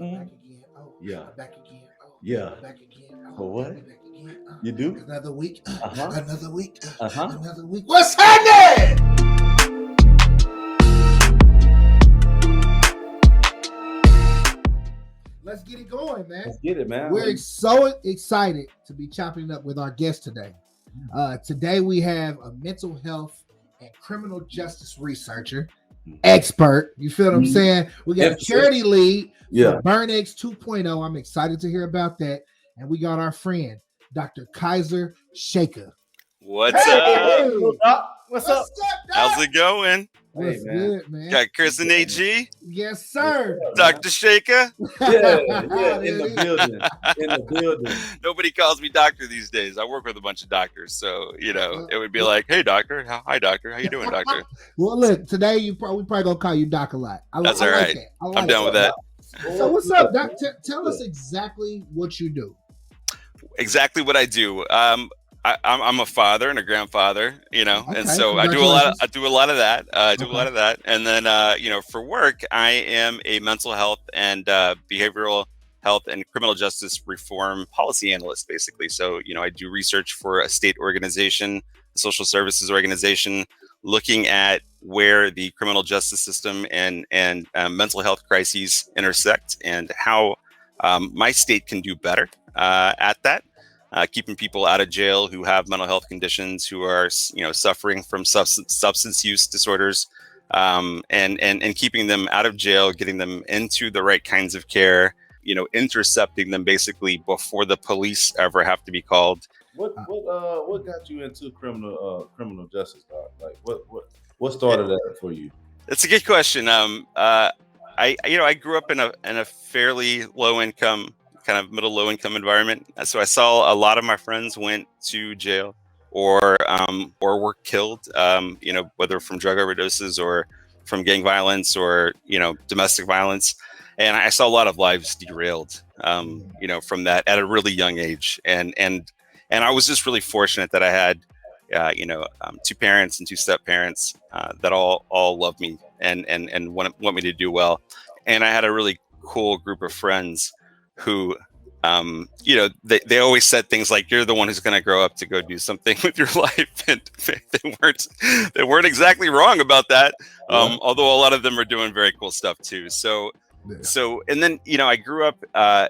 back again. Oh, Yeah. I'm back again. Oh, Yeah. I'm back again. Oh, For what? I'm back again. You do? Another week. Uh-huh. Another week. Uh-huh. Another week. What's happening? Let's get it going, man. Let's get it, man. We're so excited to be chopping it up with our guest today. Today we have a mental health and criminal justice researcher, expert. You feel what I'm saying? We got a charity lead for BurnX 2.0. I'm excited to hear about that. And we got our friend, Dr. Kaiser Shekha. What's up? What's up? Doc? How's it going? What's good, man? Got Chris and AG, Yes, sir. Dr. Shekha. In the building. In the building. Nobody calls me doctor these days. I work with a bunch of doctors, so it would be like, "Hey, doctor. Hi, doctor. How you doing, doctor?" Well, look, today we probably gonna call you Doc a lot. That's all right. I'm down with that. So what's up, Doc? Tell us exactly what you do. Exactly what I do. I'm a father and a grandfather, and so I do a lot of that. And then, for work, I am a mental health and behavioral health and criminal justice reform policy analyst, basically. So, I do research for a state organization, a social services organization, looking at where the criminal justice system and mental health crises intersect and how my state can do better at that. Keeping people out of jail who have mental health conditions, who are suffering from substance use disorders, and keeping them out of jail, getting them into the right kinds of care, intercepting them basically before the police ever have to be called. What got you into criminal justice, Doc? Like what started that for you? That's a good question. I grew up in a fairly low income, kind of low income environment. So I saw a lot of my friends went to jail or were killed, whether from drug overdoses or from gang violence or, domestic violence. And I saw a lot of lives derailed, from that at a really young age. And I was just really fortunate that I had, two parents and two step parents that all loved me and want me to do well. And I had a really cool group of friends who, they always said things like, "You're the one who's going to grow up to go do something with your life," and they weren't exactly wrong about that. Although a lot of them are doing very cool stuff too. So, and then I grew up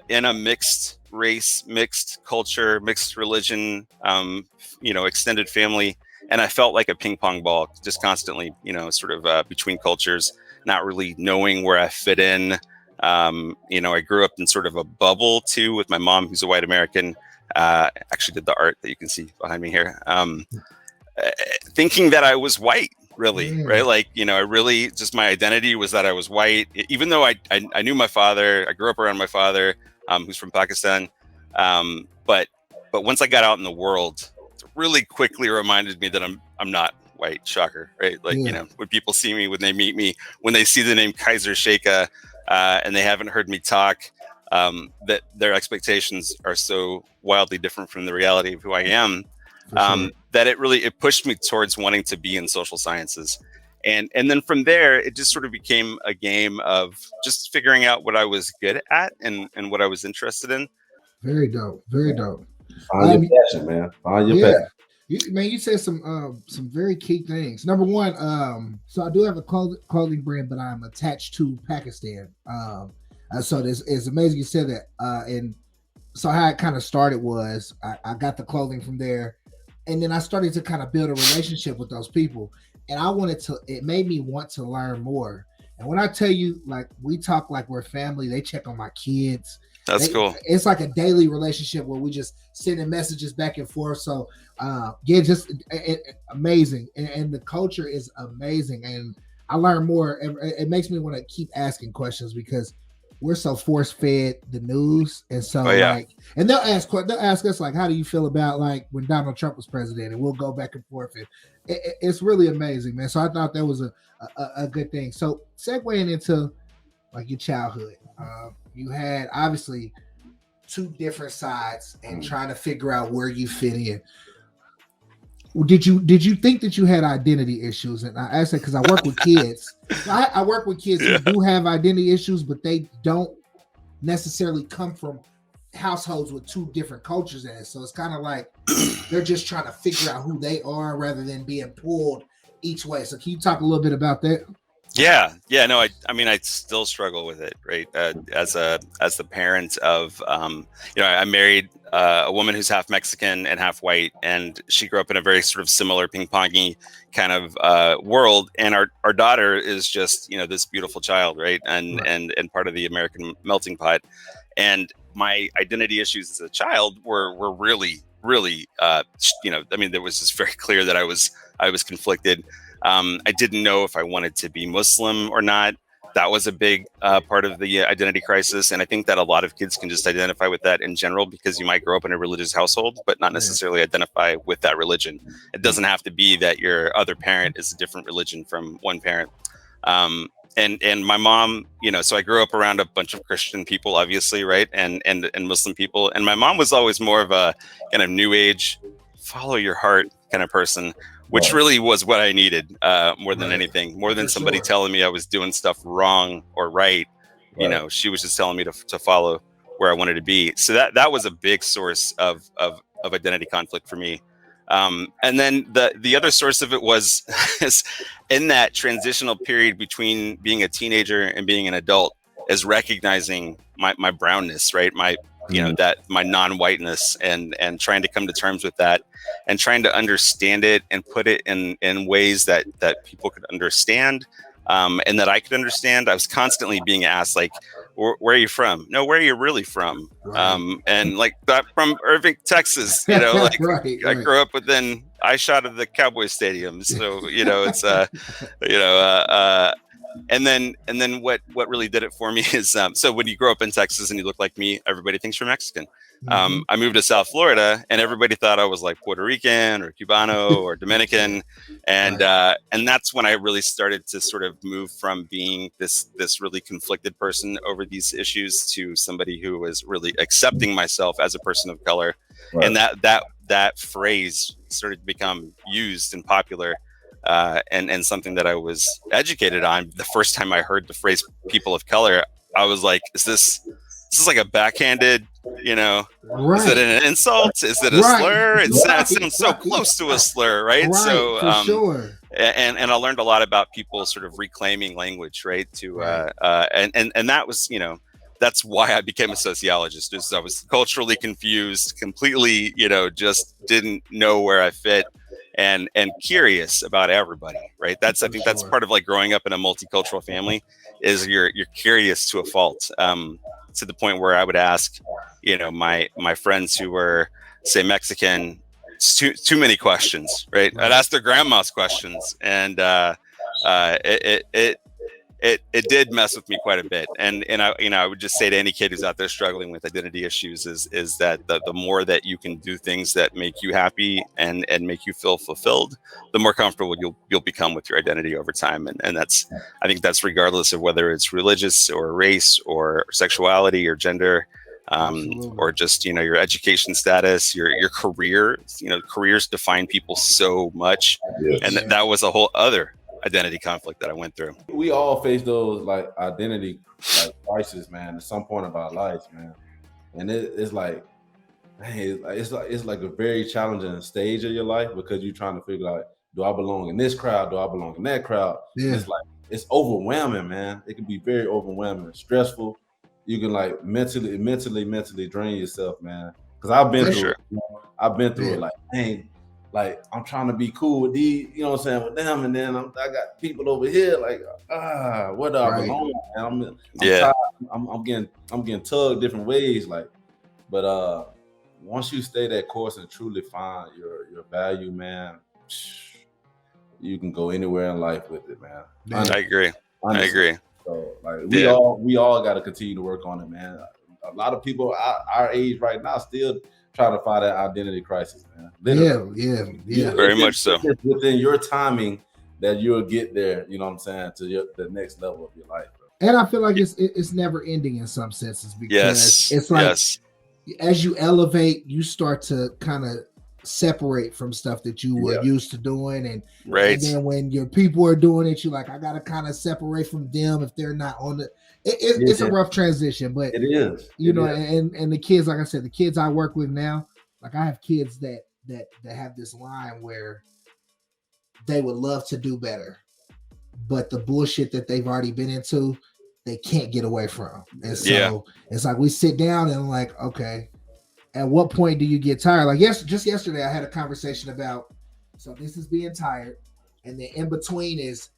in a mixed race, mixed culture, mixed religion, extended family, and I felt like a ping pong ball, just constantly, sort of between cultures, not really knowing where I fit in. I grew up in sort of a bubble too with my mom, who's a white American. Actually did the art that you can see behind me here. Thinking that I was white, really, right? Like, I really just, my identity was that I was white, even though I knew my father. I grew up around my father, who's from Pakistan. But once I got out in the world, it really quickly reminded me that I'm not white. Shocker, right? Like, when people see me, when they meet me, when they see the name Kaiser Shekha, and they haven't heard me talk, that their expectations are so wildly different from the reality of who I am, that it pushed me towards wanting to be in social sciences. And then from there, it just sort of became a game of just figuring out what I was good at and what I was interested in. Very dope. Very dope. Find your passion, man. Find your passion. You said some very key things. Number one, so I do have a clothing brand, but I'm attached to Pakistan. So it's amazing you said that. And so how it kind of started was I got the clothing from there, and then I started to kind of build a relationship with those people. And it made me want to learn more. And when I tell you, like, we talk like we're family, they check on my kids. That's cool. It's like a daily relationship where we just sending messages back and forth. So, just amazing. And the culture is amazing. And I learn more. It makes me want to keep asking questions because we're so force fed the news. And so and they'll ask us like, how do you feel about like when Donald Trump was president? And we'll go back and forth. And it's really amazing, man. So I thought that was a good thing. So segueing into like your childhood, you had obviously two different sides and trying to figure out where you fit in. Did you think that you had identity issues? And I ask that because I work with kids. I work with kids who do have identity issues, but they don't necessarily come from households with two different cultures in it. So it's kind of like they're just trying to figure out who they are rather than being pulled each way. So can you talk a little bit about that? Yeah, no, I mean, I still struggle with it, right? As the parent of, I married a woman who's half Mexican and half white, and she grew up in a very sort of similar ping-pongy kind of world. And our daughter is just, this beautiful child, right? And part of the American melting pot. And my identity issues as a child were really, really, I mean, it was just very clear that I was conflicted. I didn't know if I wanted to be Muslim or not. That was a big part of the identity crisis. And I think that a lot of kids can just identify with that in general, because you might grow up in a religious household, but not necessarily identify with that religion. It doesn't have to be that your other parent is a different religion from one parent. And my mom, so I grew up around a bunch of Christian people, obviously, right? And Muslim people. And my mom was always more of a kind of new age, follow your heart kind of person, which really was what I needed more than anything, more than somebody telling me I was doing stuff wrong or right. She was just telling me to follow where I wanted to be. So that was a big source of identity conflict for me. And then the other source of it was is in that transitional period between being a teenager and being an adult, is recognizing my brownness, right? My that my non-whiteness, and trying to come to terms with that, and trying to understand it and put it in ways that people could understand, and that I could understand. I was constantly being asked, like, where are you from? No, where are you really from? Right. And like that, from Irving, Texas, like right. I grew up within eye shot of the Cowboys stadium. So, it's, and then what really did it for me is, so when you grow up in Texas and you look like me, everybody thinks you're Mexican. I moved to South Florida, and everybody thought I was like Puerto Rican or Cubano or Dominican. And that's when I really started to sort of move from being this really conflicted person over these issues to somebody who was really accepting myself as a person of color. Right. And that phrase started to become used and popular. And something that I was educated on. The first time I heard the phrase "people of color," I was like, "Is this like a backhanded? Right. Is it an insult? Is it a slur? It sounds so close to a slur, right?" So, for sure. And I learned a lot about people sort of reclaiming language, right? To and that was, that's why I became a sociologist. Is I was culturally confused, completely, just didn't know where I fit. And curious about everybody, right? I think that's part of like growing up in a multicultural family, is you're curious to a fault, to the point where I would ask, my friends who were, say, Mexican, too many questions, right? I'd ask their grandma's questions, and it did mess with me quite a bit. And I would just say to any kid who's out there struggling with identity issues is that the more that you can do things that make you happy and make you feel fulfilled, the more comfortable you'll become with your identity over time. And I think that's regardless of whether it's religious or race or sexuality or gender, or just, your education status, your career. Careers define people so much. Yes. And that was a whole other identity conflict that I went through. We all face those like identity crisis, man, at some point of our lives, man. And it's like, man, it's like a very challenging stage of your life, because you're trying to figure out, do I belong in this crowd? Do I belong in that crowd? Yeah. It's like, it's overwhelming, man. It can be very overwhelming, stressful. You can like mentally drain yourself, man. Because I've been through it. Like, dang, like I'm trying to be cool with these, with them, and then I got people over here like, where do I belong? And I'm getting tugged different ways, like. But once you stay that course and truly find your value, man, you can go anywhere in life with it, man. I agree. So like we all got to continue to work on it, man. A lot of people our age right now still trying to find that identity crisis, man. Literally. Yeah. Very much so. It's within your timing that you'll get there, you know what I'm saying, to the next level of your life, bro. And I feel like it's never ending in some senses, because it's like as you elevate, you start to kind of separate from stuff that you were used to doing, and then when your people are doing it, you're like, I gotta kind of separate from them if they're not on the, it's a rough transition, but it is. You know, and the kids, like I said, the kids I work with now, like I have kids that have this line where they would love to do better, but the bullshit that they've already been into, they can't get away from. And so it's like we sit down and like, okay, at what point do you get tired? Like just yesterday I had a conversation about, so this is being tired, and then in between is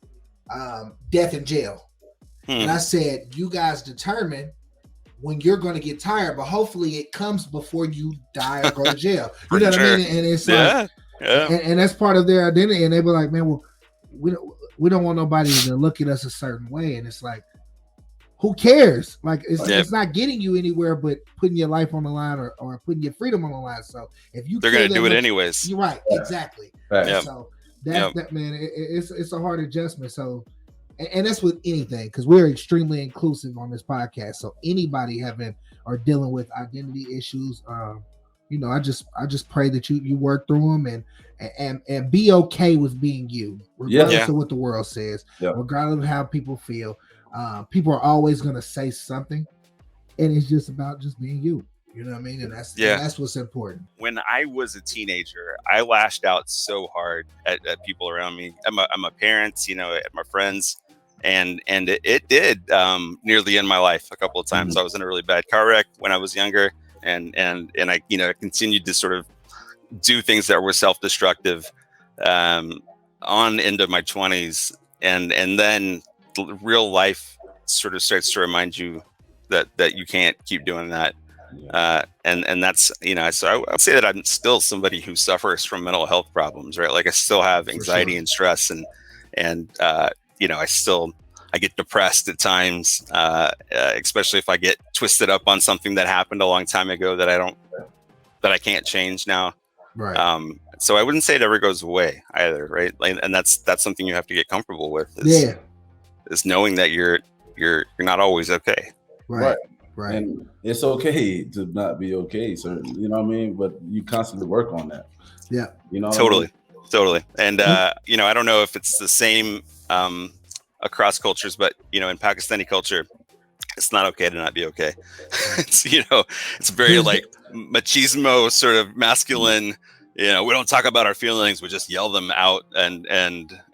death in jail. And I said, you guys determine when you're going to get tired, but hopefully it comes before you die or go to jail. You know what I mean? And it's like, and that's part of their identity. And they were like, man, well, we don't want nobody to look at us a certain way. And it's like, who cares? Like it's not getting you anywhere, but putting your life on the line or putting your freedom on the line. So if you, they're going to do it anyways. You're right. Exactly. So that man, it's a hard adjustment. So, and that's with anything, because we're extremely inclusive on this podcast. So anybody having or dealing with identity issues, you know, I just pray that you work through them and be okay with being you, regardless of what the world says, regardless of how people feel. People are always going to say something, and it's just about just being you. You know what I mean? And that's what's important. When I was a teenager, I lashed out so hard at people around me, at my parents, you know, at my friends. And it did near the end of my life a couple of times. I was in a really bad car wreck when I was younger, and I, you know, continued to sort of do things that were self-destructive on into my 20s, and then real life sort of starts to remind you that you can't keep doing that. And that's, you know, so I would say that I'm still somebody who suffers from mental health problems, right? Like I still have anxiety and stress, and you know, I get depressed at times, especially if I get twisted up on something that happened a long time ago that I can't change now. Right. So I wouldn't say it ever goes away either, right? Like, and that's something you have to get comfortable with. Is knowing that you're not always okay. Right. And it's okay to not be okay. So you know what I mean? But you constantly work on that. Yeah. You know. Totally. And you know, I don't know if it's the same across cultures, but you know, in Pakistani culture, it's not okay to not be okay. It's, you know, it's very like machismo, sort of masculine. You know, we don't talk about our feelings; we just yell them out, and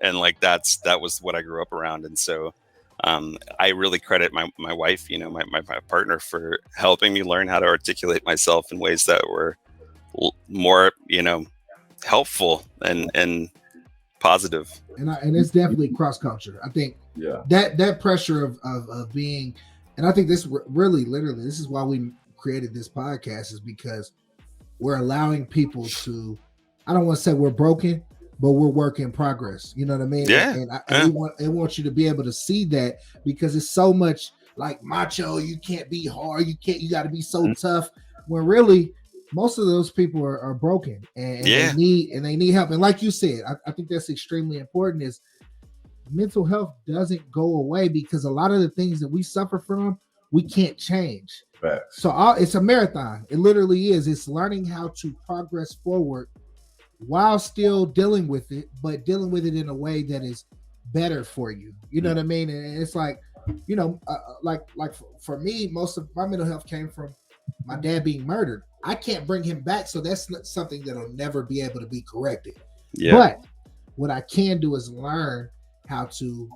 like that was what I grew up around, and so I really credit my wife, you know, my partner, for helping me learn how to articulate myself in ways that were more, you know, helpful and positive. And it's definitely cross culture. I think that pressure of being, and I think this really literally this is why we created this podcast, is because we're allowing people to, I don't want to say we're broken, but we're work in progress. You know what I mean? And I want you to be able to see that, because it's so much like macho. You can't be hard. You got to be so tough. When really most of those people are broken and they need help. And like you said, I think that's extremely important, is mental health doesn't go away, because a lot of the things that we suffer from, we can't change. Right. So it's a marathon. It literally is. It's learning how to progress forward while still dealing with it, but dealing with it in a way that is better for you. You know what I mean? And it's like, you know, like for me, most of my mental health came from my dad being murdered. I can't bring him back, so that's not something that'll never be able to be corrected. Yeah. But what I can do is learn how to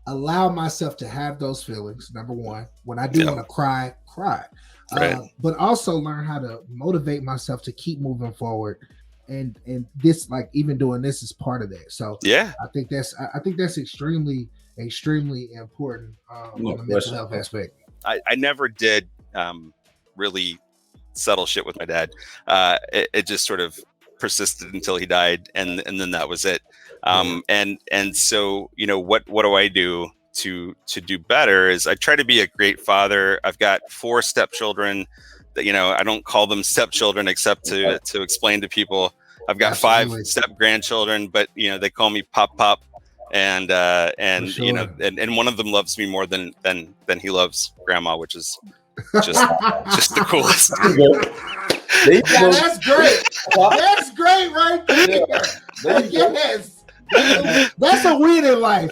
allow myself to have those feelings. Number one, when I do want to cry. Right. But also learn how to motivate myself to keep moving forward. And this, like, even doing this is part of that. So I think that's extremely important on the mental health aspect. I never did really settle shit with my dad. It just sort of persisted until he died, and then that was it. And so, you know, what do I do to do better is I try to be a great father. I've got 4 stepchildren that, you know, I don't call them stepchildren except to explain to people. I've got 5 step grandchildren, but, you know, they call me Pop, and you know, and one of them loves me more than he loves Grandma, which is just the coolest. That's great. That's great right there. Yes. That's a win in life.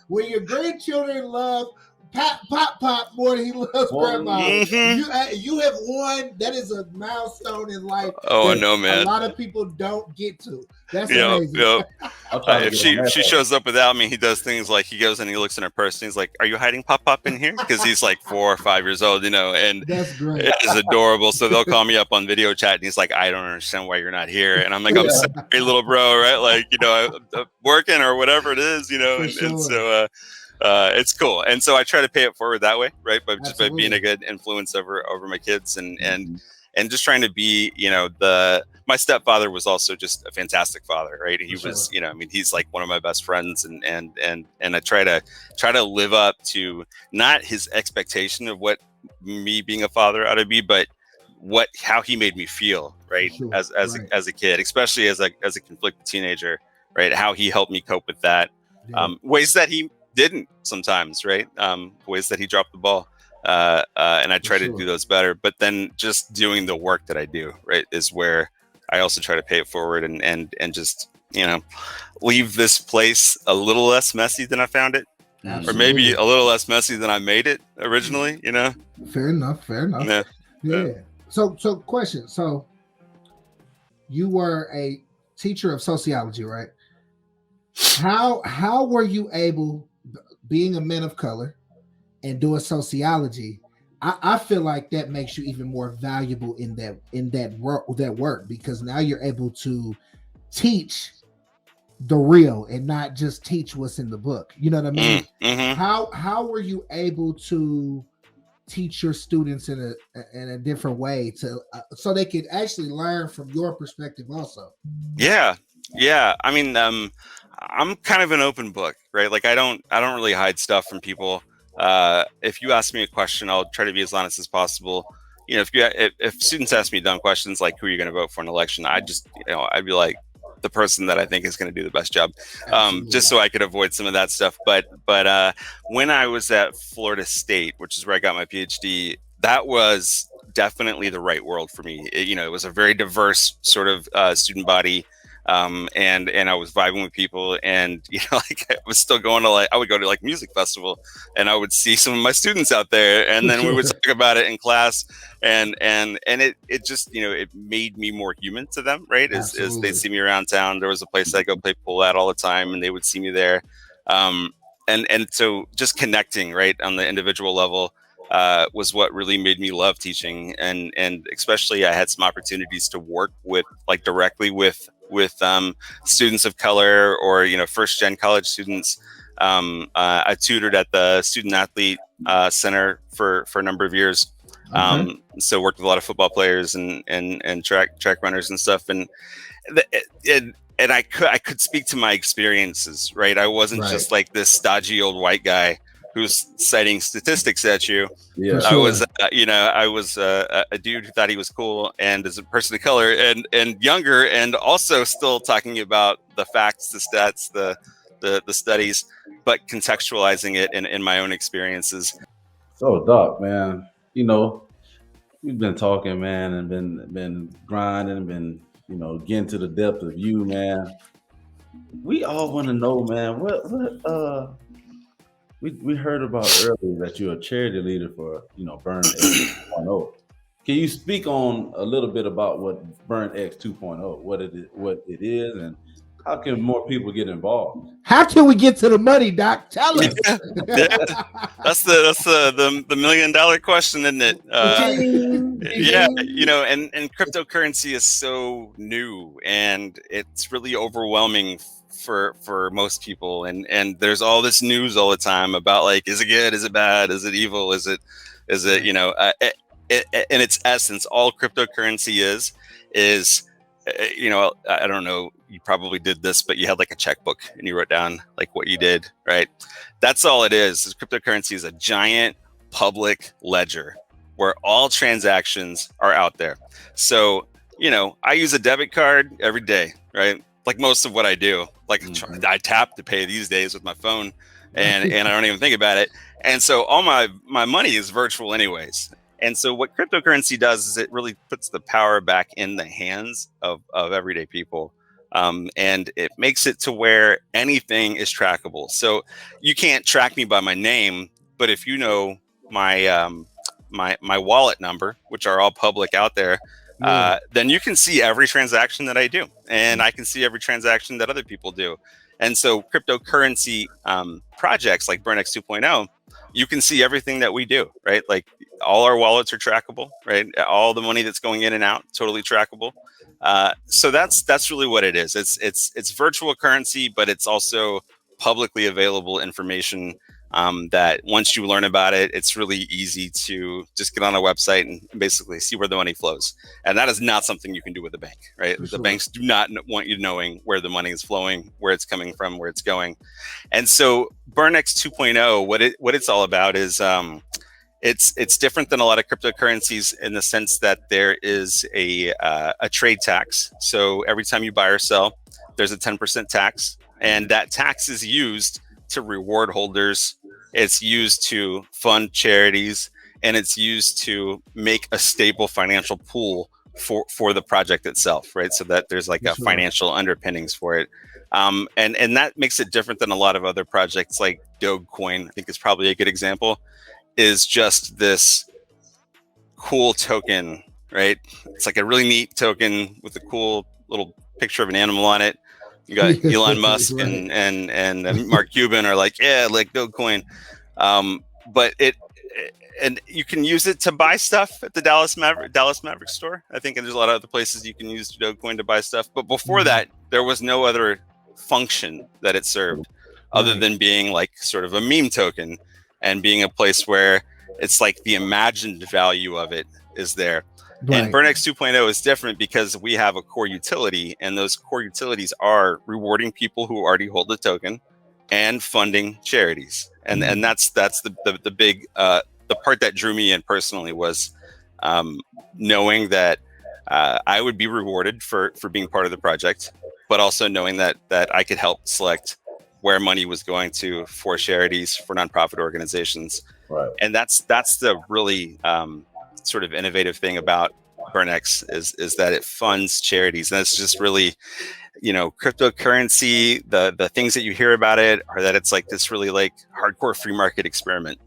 When your grandchildren love Pop more than he loves grandma. Mm-hmm. You have won. That is a milestone in life. Oh, that no, man. A lot of people don't get to. That's Yep, amazing. yep. I'm trying to If she shows up without me, he does things like he goes and he looks in her purse and he's like, "Are you hiding Pop in here?" Because he's like 4 or 5 years old, and That's great. it is adorable. So they'll call me up on video chat and he's like, "I don't understand why you're not here," and I'm like, "I'm sorry, little bro, right? Like, I'm working or whatever it is, and so it's cool." And so I try to pay it forward that way, right? But just by being a good influence over my kids and just trying to be, my stepfather was also just a fantastic father, right? He was, he's like one of my best friends, and I try to live up to not his expectation of what me being a father ought to be, but how he made me feel, right? As a kid, especially as a conflicted teenager, right? How he helped me cope with that, ways that he didn't sometimes, right? Ways that he dropped the ball. And I try to do those better, but then just doing the work that I do, right, is where I also try to pay it forward and just, leave this place a little less messy than I found it. Absolutely. Or maybe a little less messy than I made it originally, Fair enough. Yeah. So question. So you were a teacher of sociology, right? How were you able, being a man of color and doing sociology, I feel like that makes you even more valuable in that work, because now you're able to teach the real and not just teach what's in the book. You know what I mean? Mm-hmm. How were you able to teach your students in a different way so they could actually learn from your perspective also? Yeah. I mean, I'm kind of an open book, right? Like I don't really hide stuff from people. If you ask me a question, I'll try to be as honest as possible. If students ask me dumb questions like who are you going to vote for in an election, I'd be like the person that I think is going to do the best job, just so I could avoid some of that stuff. But when I was at Florida State, which is where I got my PhD, that was definitely the right world for me. It was a very diverse sort of student body. And I was vibing with people, and like I was still going to I would go to music festival, and I would see some of my students out there, and then we would talk about it in class, and it just it made me more human to them, right? As they'd see me around town. There was a place I go play pool at all the time, and they would see me there, and so just connecting right on the individual level was what really made me love teaching, and especially I had some opportunities to work with directly with students of color or first gen college students. I tutored at the Student Athlete Center for a number of years, so worked with a lot of football players and track runners and stuff, and I could speak to my experiences, right? I wasn't just like this stodgy old white guy who's citing statistics at you. Yeah, I was, I was a dude who thought he was cool, and as a person of color and younger, and also still talking about the facts, the stats, the studies, but contextualizing it in my own experiences. So, Doc, man, we've been talking, man, and been grinding, been getting to the depth of you, man. We all want to know, man, what we heard about earlier that you're a charity leader for BurnX 2.0. Can you speak on a little bit about what BurnX 2.0, what it is, and how can more people get involved? How can we get to the money, Doc? Tell us. Yeah. That's the $1 million question, isn't it? Yeah, and cryptocurrency is so new, and it's really overwhelming for most people, and there's all this news all the time about is it good, is it bad, is it evil, is it in its essence, all cryptocurrency is I don't know, you probably did this, but you had a checkbook and you wrote down what you did, right? That's all it is. Cryptocurrency is a giant public ledger where all transactions are out there. So I use a debit card every day, right? Like most of what I do, I tap to pay these days with my phone, and I don't even think about it. And so all my money is virtual anyways. And so what cryptocurrency does is it really puts the power back in the hands of everyday people. And it makes it to where anything is trackable. So you can't track me by my name, But if you know my my wallet number, which are all public out there, then you can see every transaction that I do, and I can see every transaction that other people do. And so cryptocurrency projects like BurnX 2.0, you can see everything that we do, right? Like all our wallets are trackable, right? All the money that's going in and out, totally trackable. So that's really what it is. It's virtual currency, but it's also publicly available information that once you learn about it, it's really easy to just get on a website and basically see where the money flows. And that is not something you can do with a bank, right? The banks do not want you knowing where the money is flowing, where it's coming from, where it's going. And so BurnX 2.0, what it's all about is it's different than a lot of cryptocurrencies in the sense that there is a trade tax. So every time you buy or sell, there's a 10% tax, and that tax is used to reward holders. It's used to fund charities, and it's used to make a stable financial pool for the project itself, right? So that there's like a financial underpinnings for it. And that makes it different than a lot of other projects like Dogecoin. I think is probably a good example, is just this cool token, right? It's like a really neat token with a cool little picture of an animal on it. You got Elon Musk and Mark Cuban are like, yeah, like Dogecoin. But and you can use it to buy stuff at the Dallas Maverick store. I think there's a lot of other places you can use Dogecoin to buy stuff. But before that, there was no other function that it served other than being like sort of a meme token and being a place where it's like the imagined value of it is there. And BurnX 2.0 is different because we have a core utility, and those core utilities are rewarding people who already hold the token and funding charities. And that's the big the part that drew me in personally was knowing that I would be rewarded for being part of the project, but also knowing that I could help select where money was going to for charities, for nonprofit organizations. Right. And that's the really sort of innovative thing about BurnX is that it funds charities. And it's just really, cryptocurrency, the things that you hear about it are that it's like this really like hardcore free market experiment.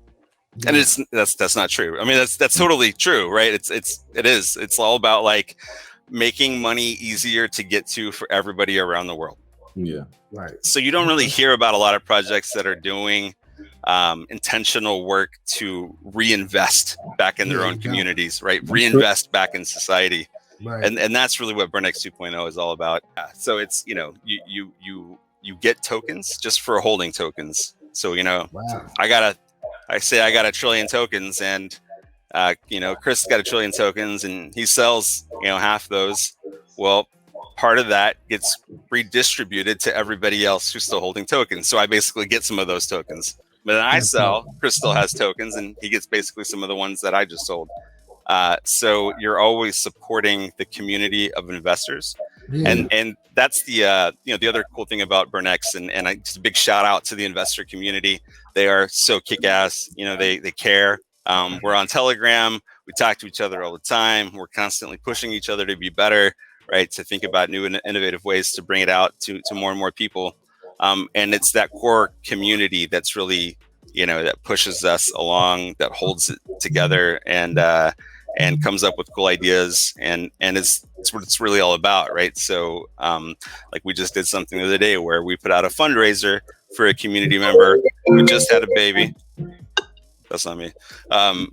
And that's not true. I mean, that's totally true, right? It is. It's all about like making money easier to get to for everybody around the world. Yeah. Right. So you don't really hear about a lot of projects that are doing intentional work to reinvest back in their own communities, right? Reinvest back in society. Right. And that's really what BurnX 2.0 is all about. So it's, you get tokens just for holding tokens. So, I got a trillion tokens, and Chris got a trillion tokens, and he sells, half those. Well, part of that gets redistributed to everybody else who's still holding tokens. So I basically get some of those tokens. But then I sell, Chris still has tokens, and he gets basically some of the ones that I just sold. So you're always supporting the community of investors. Yeah. And that's the the other cool thing about BurnX, and just a big shout out to the investor community. They are so kick-ass. They care. We're on Telegram. We talk to each other all the time. We're constantly pushing each other to be better, right? To think about new and innovative ways to bring it out to more and more people. And it's that core community that's really, that pushes us along, that holds it together, and comes up with cool ideas, and it's what it's really all about, right? So, like we just did something the other day where we put out a fundraiser for a community member who just had a baby. That's not me. For a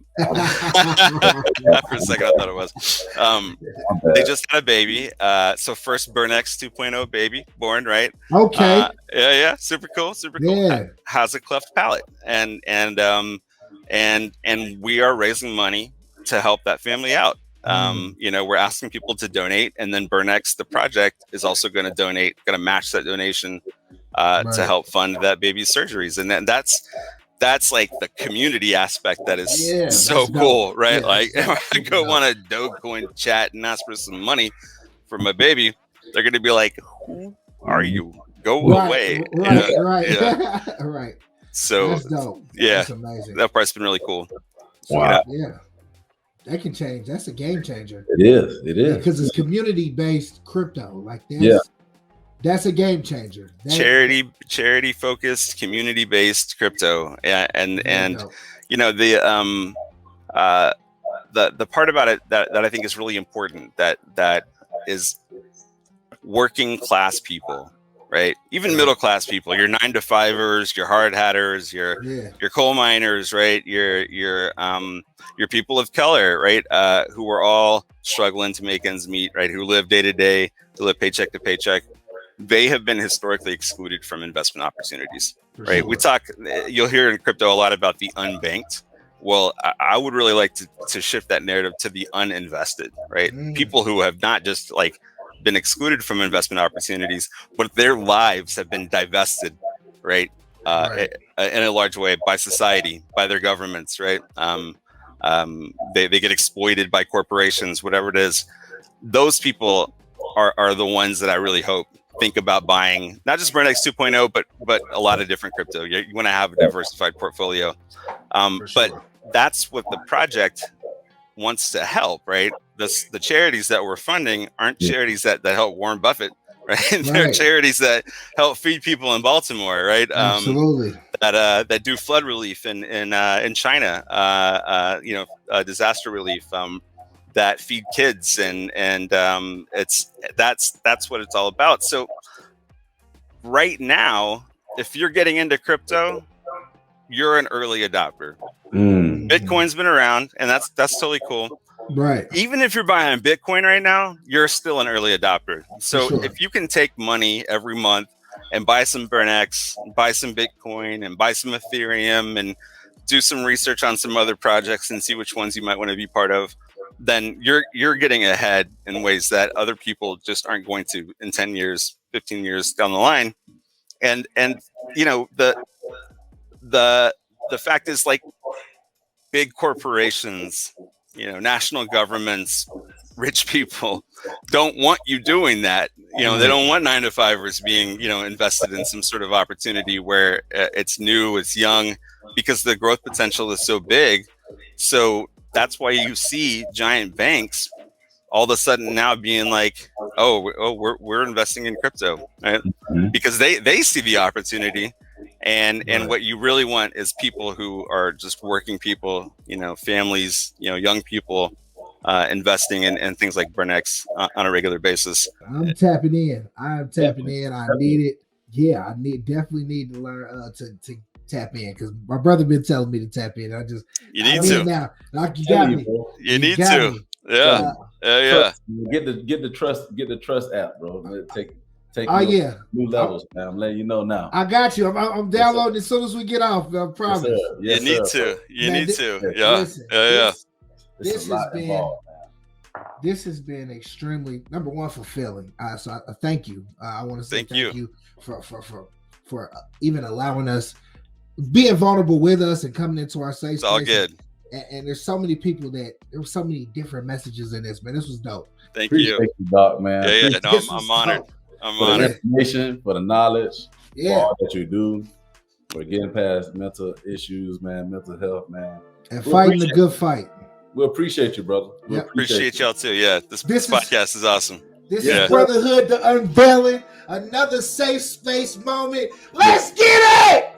second, I thought it was. They just had a baby. So first BurnX 2.0 baby born, right? Okay. Yeah. Super cool. Yeah. Has a cleft palate, and we are raising money to help that family out. We're asking people to donate, and then BurnX, the project, is also going to match that donation to help fund that baby's surgeries, and then that's like the community aspect that is so cool, right? Yeah, like if I go on a Dogecoin chat and ask for some money for my baby, they're going to be like, "Who are you? Go away!" Right. Yeah. Right. So that's dope. Yeah, that's amazing. That part's been really cool. Wow. Yeah. That can change. That's a game changer. It is. Because it's community-based crypto. Like that. Yeah. That's a game changer. Charity focused, community based crypto, and you know the part about it that I think is really important that is working class people, right? Even middle class people, your 9-to-5ers, your hard hatters, your coal miners, right? Your people of color, right? Who are all struggling to make ends meet, right? Who live day to day, who live paycheck to paycheck. They have been historically excluded from investment opportunities, right? Sure. You'll hear in crypto a lot about the unbanked. Well, I would really like to shift that narrative to the uninvested, right? People who have not just like been excluded from investment opportunities, but their lives have been divested, right? In a large way by society, by their governments, right? They get exploited by corporations, whatever it is. Those people are the ones that I really hope think about buying, not just BurnX 2.0, but a lot of different crypto. You want to have a diversified portfolio. But that's what the project wants to help, right? The charities that we're funding aren't charities that help Warren Buffett, right? They're charities that help feed people in Baltimore, right? Absolutely. That do flood relief in China, disaster relief, that feed kids, and that's what it's all about. So right now, if you're getting into crypto, you're an early adopter. Bitcoin's been around, and that's totally cool. Right. Even if you're buying Bitcoin right now, you're still an early adopter. So if you can take money every month and buy some BurnX, buy some Bitcoin, and buy some Ethereum, and do some research on some other projects and see which ones you might want to be part of, then you're getting ahead in ways that other people just aren't going to in 10 years, 15 years down the line. And you know, the fact is, like, big corporations, you know, national governments, rich people don't want you doing that. You know, they don't want 9-to-5ers being, you know, invested in some sort of opportunity where it's new, it's young, because the growth potential is so big. So that's why you see giant banks all of a sudden now being like, we're investing in crypto, right? Because they see the opportunity. And what you really want is people who are just working people, you know, families, you know, young people, investing in things like BurnX on a regular basis. I'm tapping in. I need it. Yeah, definitely need to learn to tap in, because my brother been telling me to tap in. You need to now. Like, you got me. You need to. Yeah. Get the trust app, bro. Take new levels, man. I'm letting you know now. I got you. I'm downloading as soon as we get off. I promise. Yes, you need to. You need to. Yeah. Listen, This has been extremely, number one, fulfilling. So I thank you. I want to say thank you for even allowing us, being vulnerable with us and coming into our safe space. It's all good. And there's so many people there were so many different messages in this, man. This was dope. Thank you, Doc, man. Yeah. No, I'm honored. I'm honored. For the information, for the knowledge, for all that you do, for getting past mental issues, man, mental health, man. And fighting the good fight. We appreciate you, brother. We appreciate y'all too. Yeah, this podcast is awesome. This is Brotherhood the Unveiling, another safe space moment. Let's get it!